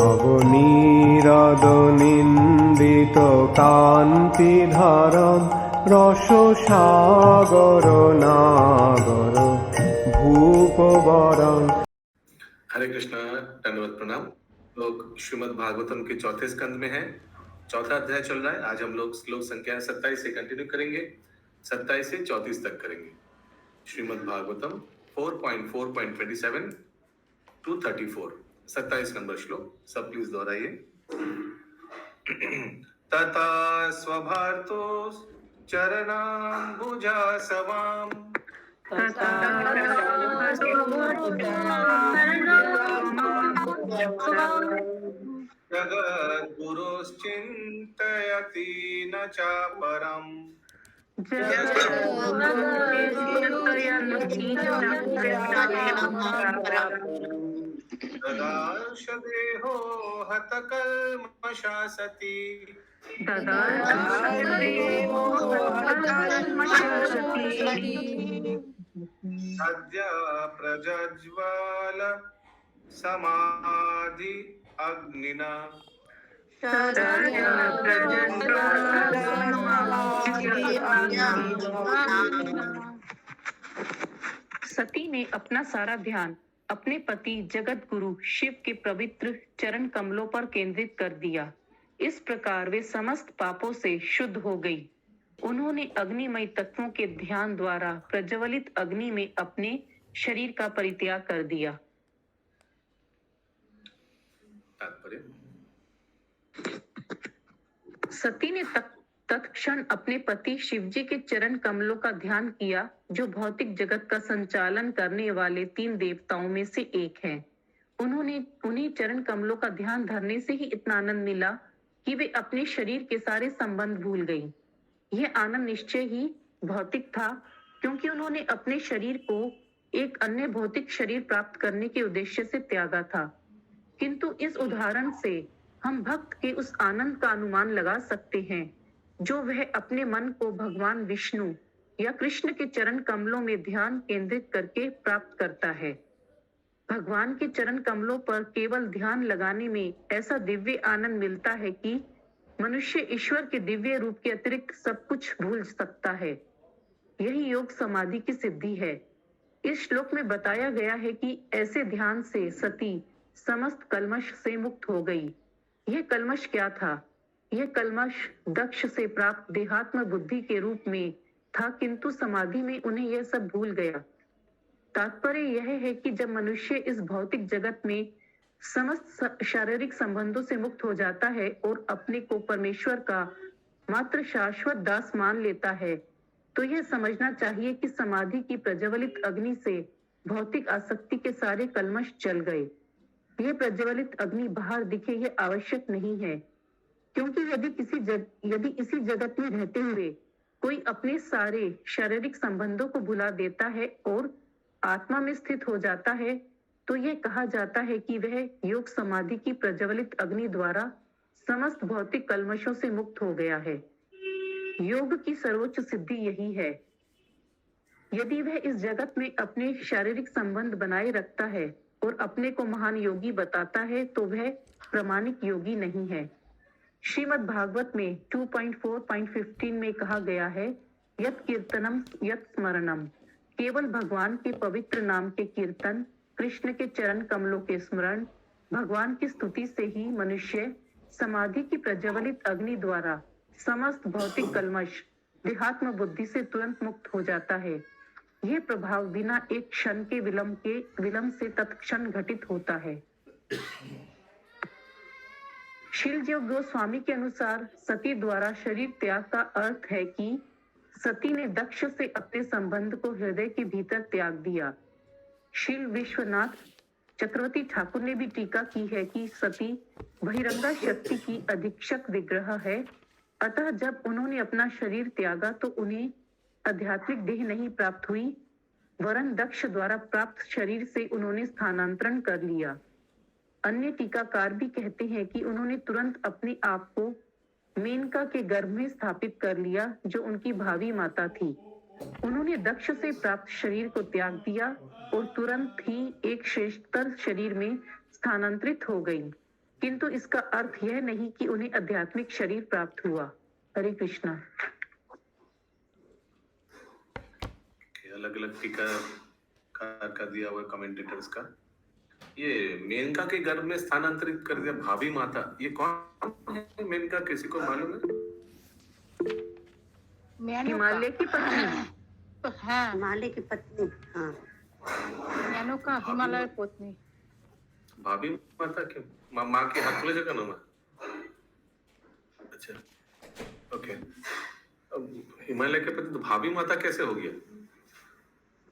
নবনীরদনিন্দিত কান্তিধারম রসসাগর নাগর ভূপবরং। हरे कृष्णा, दंडवत प्रणाम। लोग श्रीमद् भागवतम के चौथे स्कंद में हैं। चौथा अध्याय चल रहा है। आज हम लोग श्लोक संख्या 27 से कंटिन्यू करेंगे, 27 से 34 तक करेंगे। श्रीमद् भागवतम 4.4.27 टू 34, 27 नंबर श्लोक। सब प्लीज दोहराइए। तथा स्वभार्तो चरणाम्बुजा सवाम जगद्गुरुश्चिन्तयति न चापरम् ददार्शदेहो हतकल्मषासति अद्य प्रज्वल समाधि अग्निना। सती ने अपना सारा ध्यान अपने पति जगत गुरु शिव के पवित्र चरण कमलों पर केंद्रित कर दिया। इस प्रकार वे समस्त पापों से शुद्ध हो गई। उन्होंने अग्निमय तत्वों के ध्यान द्वारा प्रज्वलित अग्नि में अपने शरीर का परित्याग कर दिया। तात्पर्य। सती ने तत्क्षण अपने पति शिवजी के चरण कमलों का ध्यान किया, जो भौतिक जगत का संचालन करने वाले 3 देवताओं में से एक हैं। उन्हें चरण कमलों का ध्यान धरने से ही इतना आनंद मिला कि वे अपने शरीर के सारे संबंध भूल गईं। यह आनंद निश्चय ही भौतिक था, क्योंकि उन्होंने अपने शरीर को एक अन्य भौतिक शरीर प्राप्त करने के उद्देश्य से त्यागा था। किंतु इस उदाहरण से हम भक्त के उस आनंद का अनुमान लगा सकते हैं जो वह अपने मन को भगवान विष्णु या कृष्ण के चरण कमलों में ध्यान केंद्रित करके प्राप्त करता है। भगवान के चरण कमलों पर केवल ध्यान लगाने में ऐसा दिव्य आनंद मिलता है कि मनुष्य ईश्वर के दिव्य रूप के अतिरिक्त सब कुछ भूल सकता है। यही योग समाधि की सिद्धि है। इस श्लोक में बताया गया है कि ऐसे ध्यान से सती समस्त कल्मश से मुक्त हो गई। यह कल्मश क्या था? यह कल्मश दक्ष से प्राप्त देहात्म बुद्धि के रूप में था, किंतु समाधि में उन्हें यह सब भूल गया। तात्पर्य यह है कि जब मनुष्य इस भौतिक जगत में समस्त शारीरिक संबंधों से मुक्त हो जाता है और अपने को परमेश्वर का मात्र शाश्वत दास मान लेता है, तो यह समझना चाहिए कि समाधि की प्रज्वलित अग्नि से भौतिक आसक्ति के सारे कल्मश जल गए। यह प्रज्वलित अग्नि बाहर दिखे यह आवश्यक नहीं है, क्योंकि यदि इसी जगत में रहते हुए कोई अपने सारे शारीरिक संबंधों को भुला देता है और आत्मा में स्थित हो जाता है, तो यह कहा जाता है कि वह योग समाधि की प्रज्वलित अग्नि द्वारा समस्त भौतिक कल्मशों से मुक्त हो गया है। योग की सर्वोच्च सिद्धि यही है। यदि वह इस जगत में अपने शारीरिक संबंध बनाए रखता है और अपने को महान योगी बताता है, तो वह प्रामाणिक योगी नहीं है। श्रीमद् भागवत में 2.4.15 में कहा गया है, यत् कीर्तनम यत् स्मरणम, केवल भगवान के पवित्र नाम के कीर्तन, कृष्ण के चरण कमलों के स्मरण, भगवान की स्तुति से ही मनुष्य समाधि की प्रज्वलित अग्नि द्वारा समस्त भौतिक कल्मश देहात्म बुद्धि से तुरंत मुक्त हो जाता है। यह प्रभाव बिना एक क्षण के विलंब से तत्क्षण घटित होता है। शीलजीव गोस्वामी के अनुसार सती द्वारा शरीर त्याग का अर्थ है कि सती ने दक्ष से अपने संबंध को हृदय के भीतर त्याग दिया। शील विश्वनाथ चक्रवर्ती ठाकुर ने भी टीका की है कि सती बहिरंगा शक्ति की अधीक्षक विग्रह है, अतः जब उन्होंने अपना शरीर त्यागा तो उन्हें आध्यात्मिक देह नहीं प्राप्त हुई, वरन दक्ष द्वारा प्राप्त शरीर से उन्होंने स्थानांतरण कर लिया। अन्य टीकाकार भी कहते हैं कि उन्होंने तुरंत अपने आप को मेनका के गर्भ में स्थापित कर लिया, जो उनकी भावी माता थी। उन्होंने दक्ष से प्राप्त शरीर को त्याग दिया और तुरंत ही एक श्रेष्ठतर शरीर में स्थानांतरित हो गई। किंतु इसका अर्थ यह नहीं कि उन्हें आध्यात्मिक शरीर प्राप्त हुआ। हरे कृष्णा। अलग अलग टीका का दिया हुआ कमेंटेटर्स का। ये मेनका के गर्भ में स्थानांतरित कर दिया भाभी माता, ये कौन है मेनका, किसी को मालूम है? हिमालय की पत्नी। हाँ, हिमालय की पत्नी। हाँ, मेनका हिमालय पत्नी। भाभी माता क्यों? माँ के हाथ का नाम है? अच्छा, ओके। अब हिमालय के पति तो भाभी माता कैसे हो गया?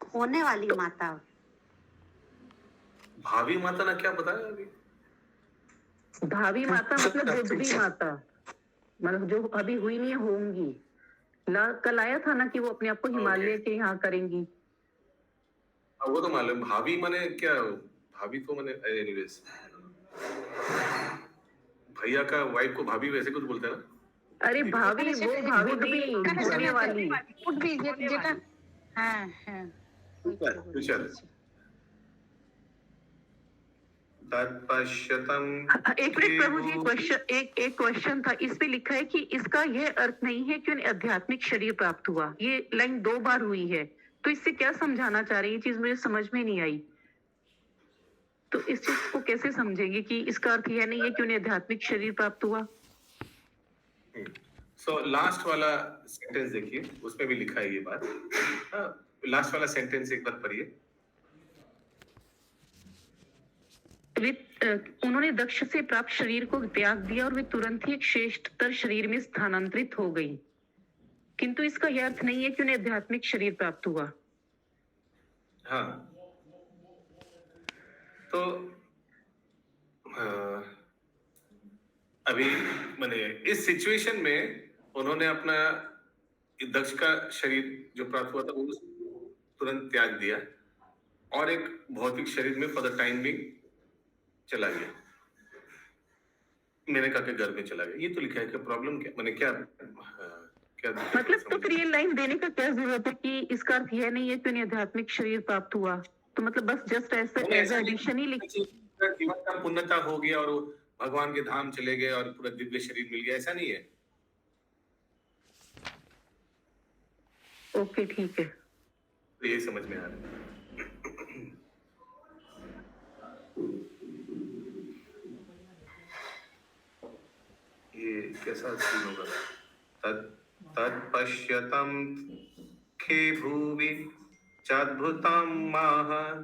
होने वाली माता। भाभी माता ना क्या बताया अभी? भावी माता मतलब बुद्धि माता, मतलब जो अभी हुई नहीं होंगी। कल आया था ना कि वो अपने आप को हिमालय के यहाँ करेंगी। वो तो मालूम। भाभी माने क्या? भाभी तो माने एनीवेज, भैया का वाइफ को भाभी वैसे कुछ बोलते हैं ना? अरे भाभी, वो भाभी भी होने वाली। जेटा हाँ हाँ चल तत्पश्यतम। एक मिनट प्रभु जी, एक क्वेश्चन था। इसमें लिखा है कि इसका यह अर्थ नहीं है कि उन्हें आध्यात्मिक शरीर प्राप्त हुआ। ये लाइन 2 बार हुई है, तो इससे क्या समझाना चाह रही है? ये चीज मुझे समझ में नहीं आई। तो इस चीज को कैसे समझेंगे कि इसका अर्थ यह नहीं है कि उन्हें आध्यात्मिक शरीर प्राप्त हुआ? सो लास्ट वाला सेंटेंस देखिए, उसमें भी लिखा है ये बात। लास्ट वाला सेंटेंस एक बार पढ़िए। उन्होंने दक्ष से प्राप्त शरीर को त्याग दिया और वे तुरंत ही एक श्रेष्ठतर शरीर में स्थानांतरित हो गई, किंतु इसका यह अर्थ नहीं है कि उन्हें आध्यात्मिक शरीर प्राप्त हुआ। हाँ, तो अभी मैंने इस सिचुएशन में उन्होंने अपना दक्ष का शरीर जो प्राप्त हुआ था वो तुरंत त्याग दिया और एक भौतिक शरीर में फॉर द टाइम बिंग चला गया, मेनका के घर में चला गया। ये तो लिखा है कि प्रॉब्लम क्या, मैंने क्या मतलब तो फिर ये लाइन देने का क्या जरूरत है कि इसका अर्थ यह नहीं है कि उन्हें आध्यात्मिक शरीर प्राप्त हुआ? तो मतलब बस जस्ट ऐसा एडिशन ही लिखी। जीवन का पुण्यता हो गया और भगवान के धाम चले गए और पूरा दिव्य शरीर मिल गया, ऐसा नहीं है। ओके, ठीक है, तो ये समझ में आ रहा है। ये कैसा सीन होगा? तत्पश्यतं खे भुवि चाद्भुतं महत्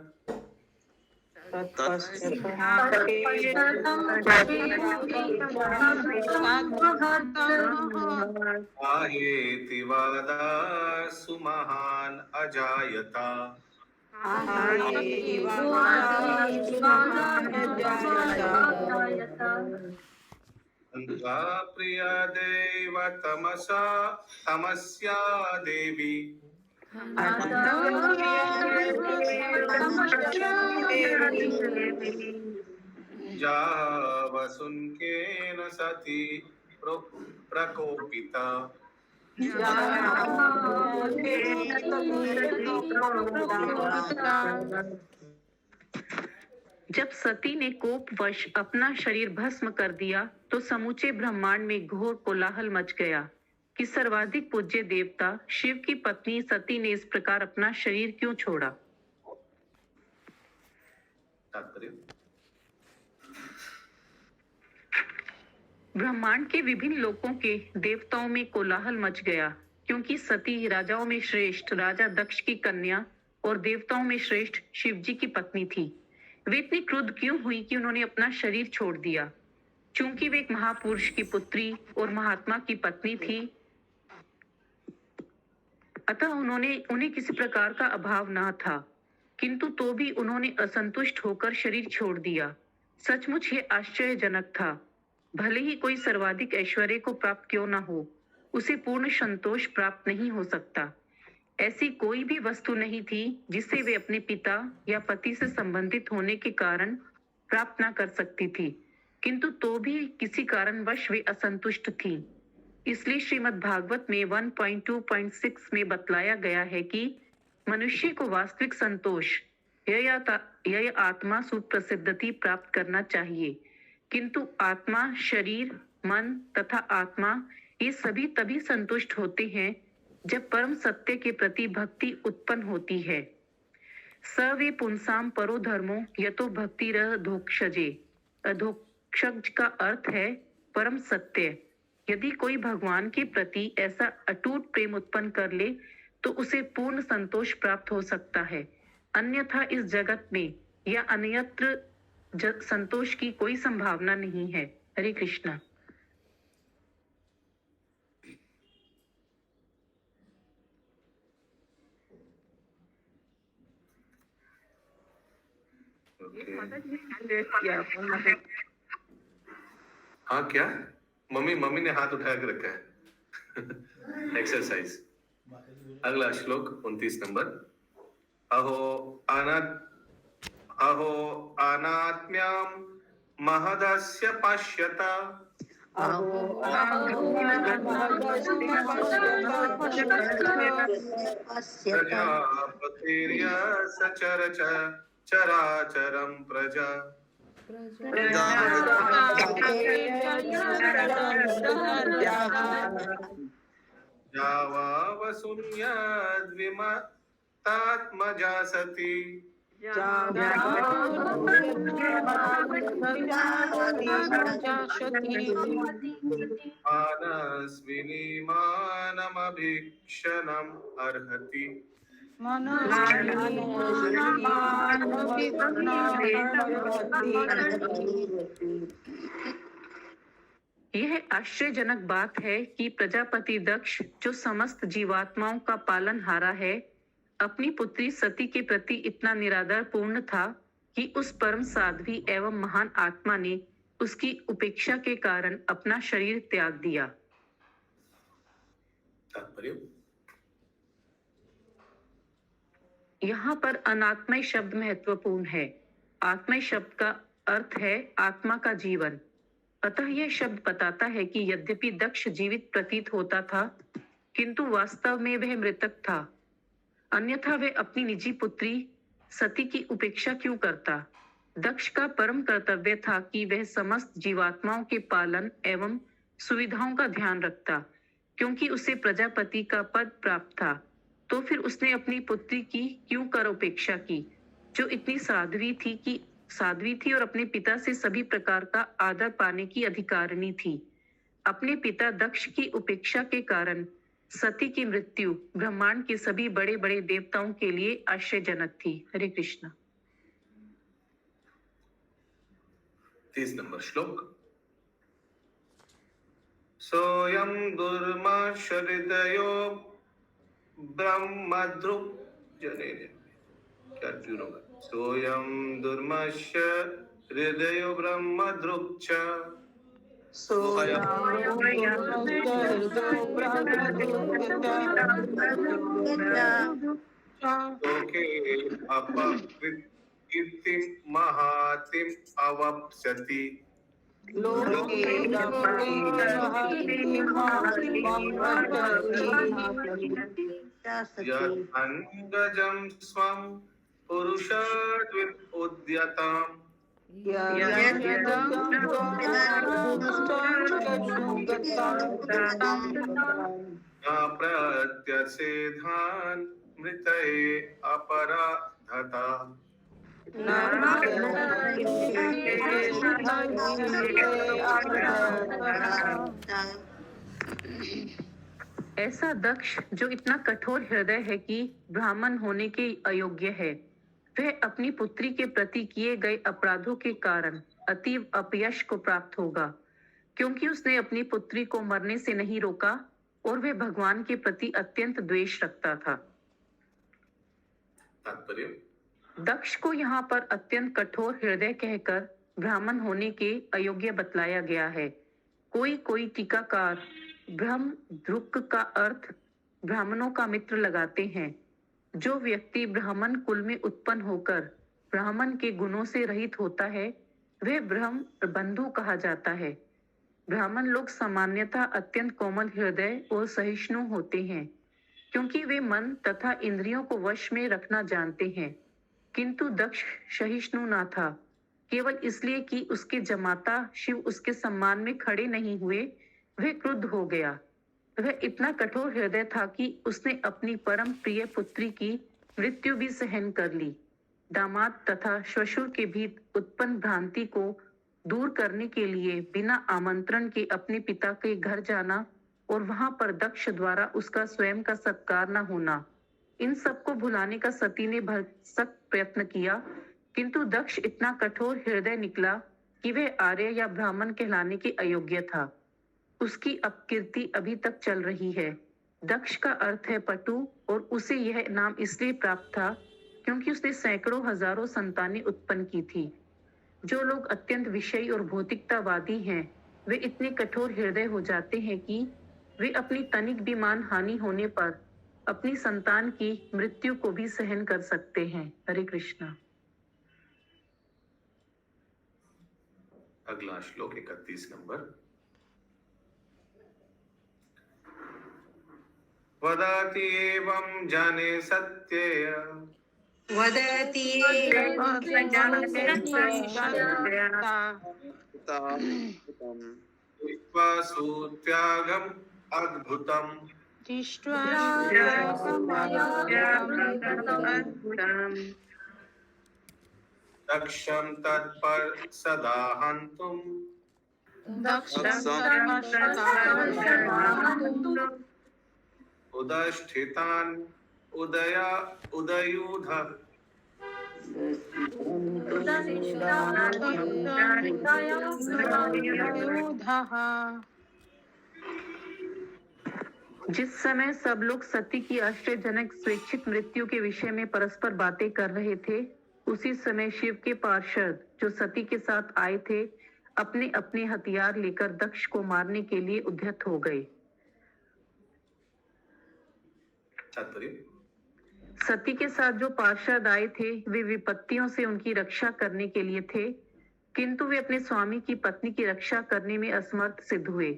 आयेति वादा सुमहान् अजायता। गंगा प्रिया देव तमस्या देवी वसुन्केन सती प्रकोपिता। जब सती ने कोपवश अपना शरीर भस्म कर दिया तो समूचे ब्रह्मांड में घोर कोलाहल मच गया कि सर्वाधिक पूज्य देवता शिव की पत्नी सती ने इस प्रकार अपना शरीर क्यों छोड़ा। ब्रह्मांड के विभिन्न लोकों के देवताओं में कोलाहल मच गया क्योंकि सती राजाओं में श्रेष्ठ राजा दक्ष की कन्या और देवताओं में श्रेष्ठ शिव जी की पत्नी थी। वे इतनी क्रुद्ध क्यों हुई कि उन्होंने अपना शरीर छोड़ दिया? चूंकि वे एक महापुरुष की पुत्री और महात्मा की पत्नी थी, अतः उन्हें किसी प्रकार का अभाव न था, किंतु तो भी उन्होंने असंतुष्ट होकर शरीर छोड़ दिया। सचमुच ये आश्चर्यजनक था। भले ही कोई सर्वाधिक ऐश्वर्य को प्राप्त क्यों न हो, उसे पूर्ण संतोष प्राप्त नहीं हो सकता। ऐसी कोई भी वस्तु नहीं थी जिसे वे अपने पिता या पति से संबंधित होने के कारण प्राप्त न कर सकती थी, किंतु तो भी किसी कारणवश वे असंतुष्ट थी। इसलिए श्रीमद् भागवत में 1.2.6 में बतलाया गया है कि मनुष्य को वास्तविक संतोष यह आत्मा सुप्रसिद्धति प्राप्त करना चाहिए, किंतु आत्मा, शरीर, मन तथा आत्मा ये सभी तभी संतुष्ट होते हैं जब परम सत्य के प्रति भक्ति उत्पन्न होती है। स वे पुंसाम परो धर्मो यतो भक्ति अधोक्षजे। अधोक्षज का अर्थ है परम सत्य। यदि कोई भगवान के प्रति ऐसा अटूट प्रेम उत्पन्न कर ले तो उसे पूर्ण संतोष प्राप्त हो सकता है, अन्यथा इस जगत में या अन्यत्र संतोष की कोई संभावना नहीं है। हरे कृष्णा। हाँ क्या? मम्मी ने हाथ उठा के रखा है। एक्सरसाइज। अगला श्लोक 29 नंबर। अहो अनात्म्याम महदस्य पश्यता प्रजापतिर्य सचरच चराचरं प्रजा जावावसुन्यद्विमत्तात्मजा सति मानस्विनी मानमभीक्षणम् अर्हति। यह आश्चर्यजनक बात है कि प्रजापति दक्ष, जो समस्त जीवात्माओं का पालनहारा है, अपनी पुत्री सती के प्रति इतना निरादर पूर्ण था कि उस परम साध्वी एवं महान आत्मा ने उसकी उपेक्षा के कारण अपना शरीर त्याग दिया। तात्पर्य यहाँ पर अनात्मय शब्द महत्वपूर्ण है। आत्मय शब्द का अर्थ है आत्मा का जीवन। अतः यह शब्द बताता है कि यद्यपि दक्ष जीवित प्रतीत होता था, किंतु वास्तव में वह मृतक था। अन्यथा वह अपनी निजी पुत्री सती की उपेक्षा क्यों करता? दक्ष का परम कर्तव्य था कि वह समस्त जीवात्माओं के पालन एवं सुविधाओं का ध्यान रखता, क्योंकि उसे प्रजापति का पद प्राप्त था। तो फिर उसने अपनी पुत्री की क्यों कर उपेक्षा की, जो इतनी साध्वी थी और अपने पिता से सभी प्रकार का आदर पाने की अधिकारिणी थी। अपने पिता दक्ष की उपेक्षा के कारण सती की मृत्यु ब्रह्मांड के सभी बड़े बड़े देवताओं के लिए आश्चर्यजनक थी। हरे कृष्णा। 30 नंबर श्लोक। सोयम दुर्मर्ष हृदयो ब्रह्मद्रुप जने क्या ट्यून होगा? सोयम दुर्मर्ष हृदयो ब्रह्मद्रुप च लोके अपकृतिं महातिम अवप्स्यति। यदंगजं स्वं पुरुषाद्विप उद्यताम् न प्रत्यसेधान् मृतये अपराधता। ऐसा दक्ष, जो इतना कठोर हृदय है कि ब्राह्मण होने के अयोग्य है, वह अपनी पुत्री के प्रति किए गए अपराधों के कारण अतीव अपयश को प्राप्त होगा, क्योंकि उसने अपनी पुत्री को मरने से नहीं रोका और वह भगवान के प्रति अत्यंत द्वेष रखता था। तात्पर्य दक्ष को यहाँ पर अत्यंत कठोर हृदय कहकर ब्राह्मण होने के अयोग्य बतलाया गया है। कोई टीकाकार ब्रह्म द्रुक का अर्थ ब्राह्मणों का मित्र लगाते हैं। जो व्यक्ति ब्राह्मण कुल में उत्पन्न होकर ब्राह्मण के गुणों से रहित होता है, वह ब्रह्म बंधु कहा जाता है। ब्राह्मण लोग सामान्यतः अत्यंत कोमल हृदय और सहिष्णु होते हैं, क्योंकि वे मन तथा इंद्रियों को वश में रखना जानते हैं। किंतु दक्ष सहिष्णु न था। केवल इसलिए कि उसके जमाता शिव उसके सम्मान में खड़े नहीं हुए, वह क्रुद्ध हो गया। वह इतना कठोर हृदय था कि उसने अपनी परम प्रिय पुत्री की मृत्यु भी सहन कर ली। दामाद तथा श्वशुर के बीच उत्पन्न भ्रांति को दूर करने के लिए बिना आमंत्रण के अपने पिता के घर जाना और वहां पर दक्ष द्वारा उसका स्वयं का सत्कार न होना, इन सबको भुलाने का सती ने भरसक प्रयत्न किया, किंतु दक्ष इतना कठोर हृदय निकला कि वह आर्य या ब्राह्मण कहलाने के अयोग्य था। उसकी अपकीर्ति अभी तक चल रही है। दक्ष का अर्थ है पटु, और उसे यह नाम इसलिए प्राप्त था क्योंकि उसने सैकड़ों हजारों संतानें उत्पन्न की थी। जो लोग अत्यंत विषयी और भौतिकतावादी हैं, वे इतने कठोर हृदय हो जाते हैं कि वे अपनी तनिक भी मान हानि होने पर अपनी संतान की मृत्यु को भी सहन कर सकते हैं। हरे कृष्णा। अगला श्लोक 31 नंबर। वदति एवं जाने सत्यय वदति त्यागम अद्भुतम दक्षम तत्पर सदा हंतुम उदष्ठितान उदयूध जिस समय सब लोग सती की आश्चर्यजनक स्वेच्छित मृत्यु के विषय में परस्पर बातें कर रहे थे, उसी समय शिव के पार्षद जो सती के साथ आए थे, अपने अपने हथियार लेकर दक्ष को मारने के लिए उद्यत हो गए। सती के साथ जो पार्षद आए थे, वे विपत्तियों से उनकी रक्षा करने के लिए थे, किंतु वे अपने स्वामी की पत्नी की रक्षा करने में असमर्थ सिद्ध हुए।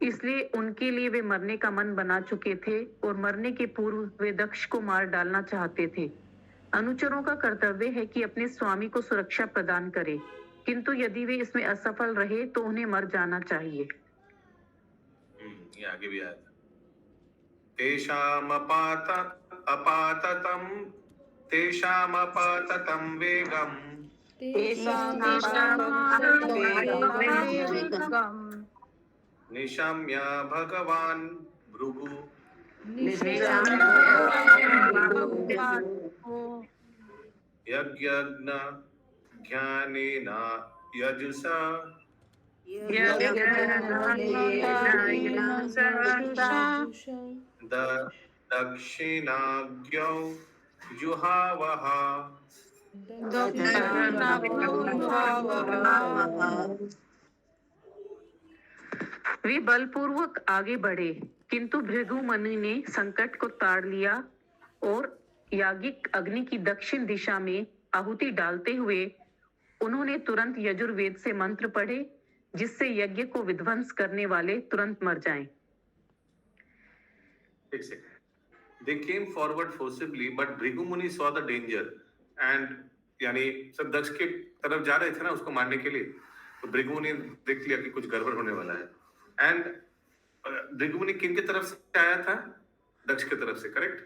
इसलिए उनके लिए वे मरने का मन बना चुके थे और मरने के पूर्व वे दक्ष को मार डालना चाहते थे। अनुचरों का कर्तव्य है कि अपने स्वामी को सुरक्षा प्रदान करें, किंतु यदि वे इसमें असफल रहे तो उन्हें मर जाना चाहिए। ये आगे भी आया था। तेषामपाततं वेगम निशम्य भगवान भृगु यज्ञ ज्ञानेन यजुषा दक्षिणाज्ञौ जुहावः। वे बलपूर्वक आगे बढ़े, किंतु भृगु मुनि ने संकट को ताड़ लिया और याज्ञिक अग्नि की दक्षिण दिशा में आहुति डालते हुए उन्होंने तुरंत यजुर्वेद से मंत्र पढ़े, जिससे यज्ञ को विध्वंस करने वाले तुरंत मर जाएं। एक second. They came forward forcibly, but Bhrigu Muni saw the danger and यानी सब दक्ष के तरफ जा रहे थे ना उसको मारने के लिए, तो भृगु मुनि देख लिया कि कुछ गड़बड़ होने वाला है। एंड भृगु मुनि किन की तरफ से आया था? दक्ष की तरफ से, correct?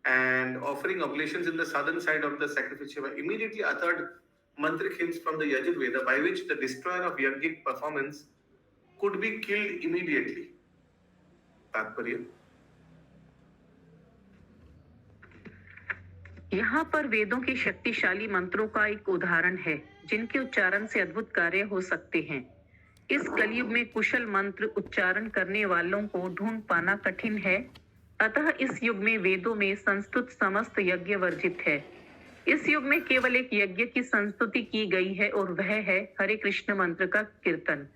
And offering oblations in the southern side of the sacrifice chamber, immediately uttered mantric hymns from the Yajurveda by which the destroyer of yogic performance could be killed immediately. तात्पर्य यहाँ पर वेदों के शक्तिशाली मंत्रों का एक उदाहरण है, जिनके उच्चारण से अद्भुत कार्य हो सकते हैं। इस कलयुग में कुशल मंत्र उच्चारण करने वालों को ढूंढ पाना कठिन है, अतः इस युग में वेदों में संस्तुत समस्त यज्ञ वर्जित है। इस युग में केवल एक यज्ञ की संस्तुति की गई है और वह है हरे कृष्ण मंत्र का कीर्तन,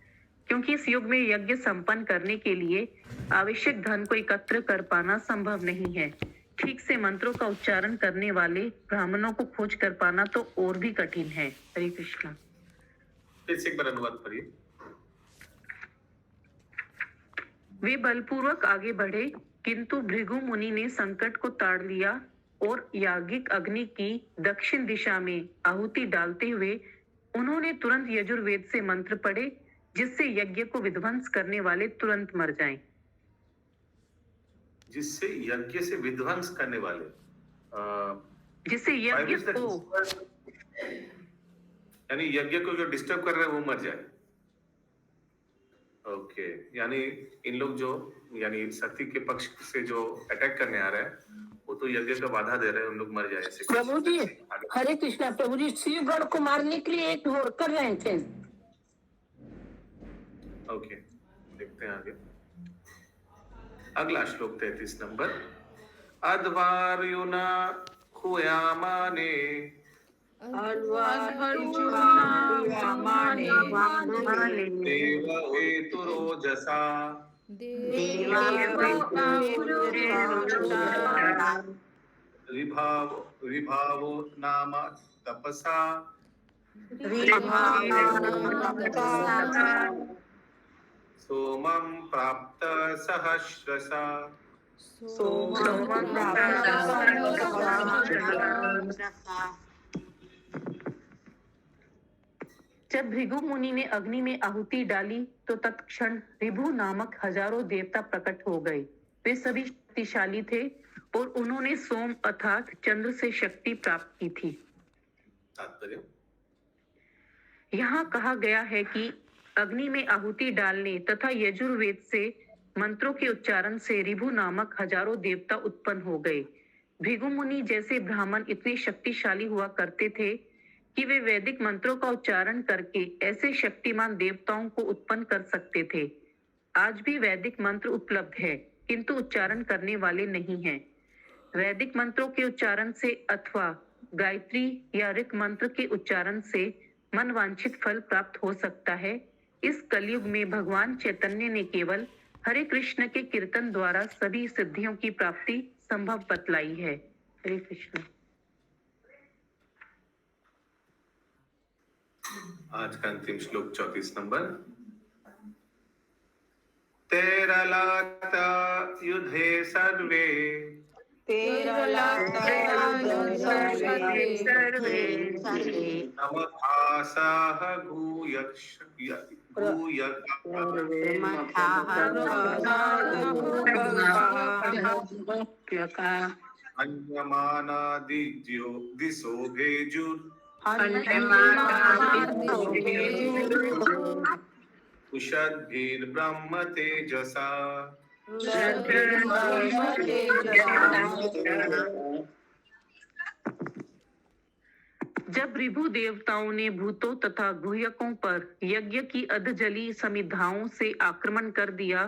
क्योंकि इस युग में यज्ञ संपन्न करने के लिए आवश्यक धन को एकत्र कर पाना संभव नहीं है। ठीक से मंत्रों का उच्चारण करने वाले ब्राह्मणों को खोज कर पाना तो और भी कठिन है। हरे कृष्णा। एक बार अनुवाद करिए। वे बलपूर्वक आगे बढ़े, किंतु भृगु मुनि ने संकट को ताड़ लिया और याज्ञिक अग्नि की दक्षिण दिशा में आहुति डालते हुए उन्होंने तुरंत यजुर्वेद से मंत्र पढ़े जिससे यज्ञ को विध्वंस करने वाले तुरंत मर जाएं। जिससे यज्ञ से विध्वंस करने वाले जिससे यज्ञ को यानी यज्ञ को जो डिस्टर्ब कर रहे हैं वो मर जाए। ओके, यानी इन लोग जो यानी सती के पक्ष से जो अटैक करने आ रहे हैं वो तो यज्ञ का बाधा दे रहे हैं, उन लोग मर जाए ऐसे। प्रभु जी हरे कृष्णा। प्रभु जी शिवगढ़ को मारने के लिए एक और कर रहे थे। ओके, देखते हैं आगे। अगला श्लोक 33 नंबर। अध्वार्युना हुयामाने देव हेतुरोजसा विभावो नाम तपसा सोमं प्राप्त सहस्रसा। जब भृगु मुनि ने अग्नि में आहुति डाली तो तत्क्षण ऋभु नामक हजारों देवता प्रकट हो गए। वे सभी शक्तिशाली थे और उन्होंने सोम अर्थात चंद्र से शक्ति प्राप्त की थी। तात्पर्य यहाँ कहा गया है कि अग्नि में आहुति डालने तथा यजुर्वेद से मंत्रों के उच्चारण से ऋभु नामक हजारों देवता उत्पन्न हो गए। भृगु मुनि जैसे ब्राह्मण इतने शक्तिशाली हुआ करते थे कि वे वैदिक मंत्रों का उच्चारण करके ऐसे शक्तिमान देवताओं को उत्पन्न कर सकते थे। आज भी वैदिक मंत्र उपलब्ध है किंतु उच्चारण करने वाले नहीं हैं। वैदिक मंत्रों के उच्चारण से अथवा गायत्री या ऋक मंत्र के उच्चारण से मनवांछित फल प्राप्त हो सकता है। इस कलयुग में भगवान चैतन्य ने केवल हरे कृष्ण के कीर्तन द्वारा सभी सिद्धियों की प्राप्ति संभव बतलाई है। हरे कृष्ण। आज का अंतिम श्लोक 34 नंबर। तेरलात युधे सर्वे नमथासाह अन्यमाना दिशो भेजुर उषद्भिर्ब्रह्म तेजसा। जब ऋभु देवताओं ने भूतों तथा गुह्यकों पर यज्ञ की अधजली समिधाओं से आक्रमण कर दिया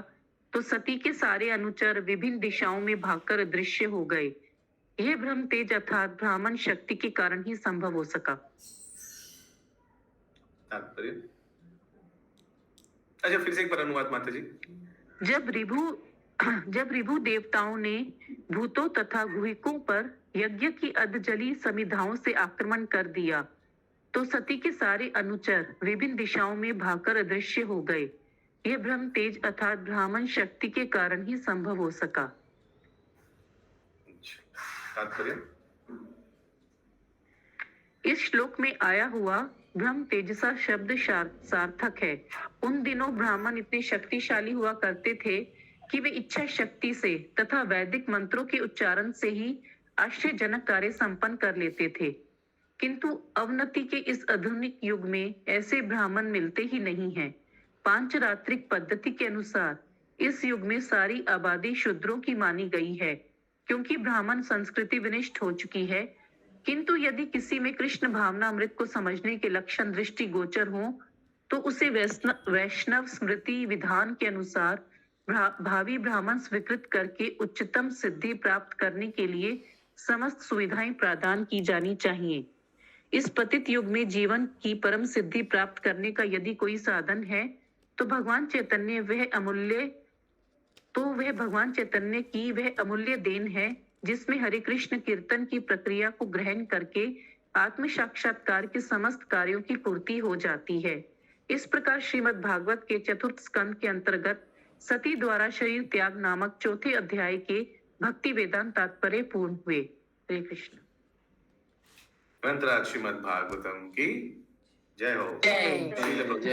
तो सती के सारे अनुचर विभिन्न दिशाओं में भागकर अदृश्य हो गए। यह ब्रह्म तेज अर्थात ब्राह्मण शक्ति के कारण ही संभव हो सका। तात्पर्य अच्छा, फिर से एक बार अनुवाद माता जी। जब ऋभु देवताओं ने भूतों तथा गुहिकों पर यज्ञ की अधजली समिधाओं से आक्रमण कर दिया तो सती के सारे अनुचर विभिन्न दिशाओं में भागकर अदृश्य हो गए। यह ब्रह्म तेज अर्थात ब्राह्मण शक्ति के कारण ही संभव हो सका। तात्पर्य इस श्लोक में आया हुआ ब्रह्म तेजसा शब्द सार्थक है। उन दिनों ब्राह्मण इतने शक्तिशाली हुआ करते थे कि वे इच्छा शक्ति से तथा वैदिक मंत्रों के उच्चारण से ही आश्चर्यजनक कार्य संपन्न कर लेते थे। किंतु अवनति के इस आधुनिक युग में ऐसे ब्राह्मण मिलते ही नहीं हैं। पांचरात्रिक पद्धति के अनुसार इस युग में सारी आबादी शूद्रों की मानी गई है क्योंकि ब्राह्मण संस्कृति विनिष्ट हो चुकी है। किंतु यदि किसी में कृष्ण भावना अमृत को समझने के लक्षण दृष्टि गोचर हो तो उसे वैष्णव स्मृति विधान के अनुसार भावी ब्राह्मण स्वीकृत करके उच्चतम सिद्धि प्राप्त करने के लिए समस्त सुविधाएं प्रदान की जानी चाहिए। इस पतित युग में जीवन की परम सिद्धि प्राप्त करने का यदि कोई साधन है तो भगवान चैतन्य वह अमूल्य देन है जिसमें हरे कृष्ण कीर्तन की प्रक्रिया को ग्रहण करके आत्म साक्षात्कार के समस्त कार्यों की पूर्ति हो जाती है। इस प्रकार श्रीमद् भागवत के चतुर्थ स्कंद के अंतर्गत सती द्वारा शरीर त्याग नामक चौथे अध्याय के भक्ति वेदांत तात्पर्य पूर्ण हुए। हरे कृष्ण। मंत्रार्थ श्रीमद् भागवतम की जय हो जय लीला प्रभु। जय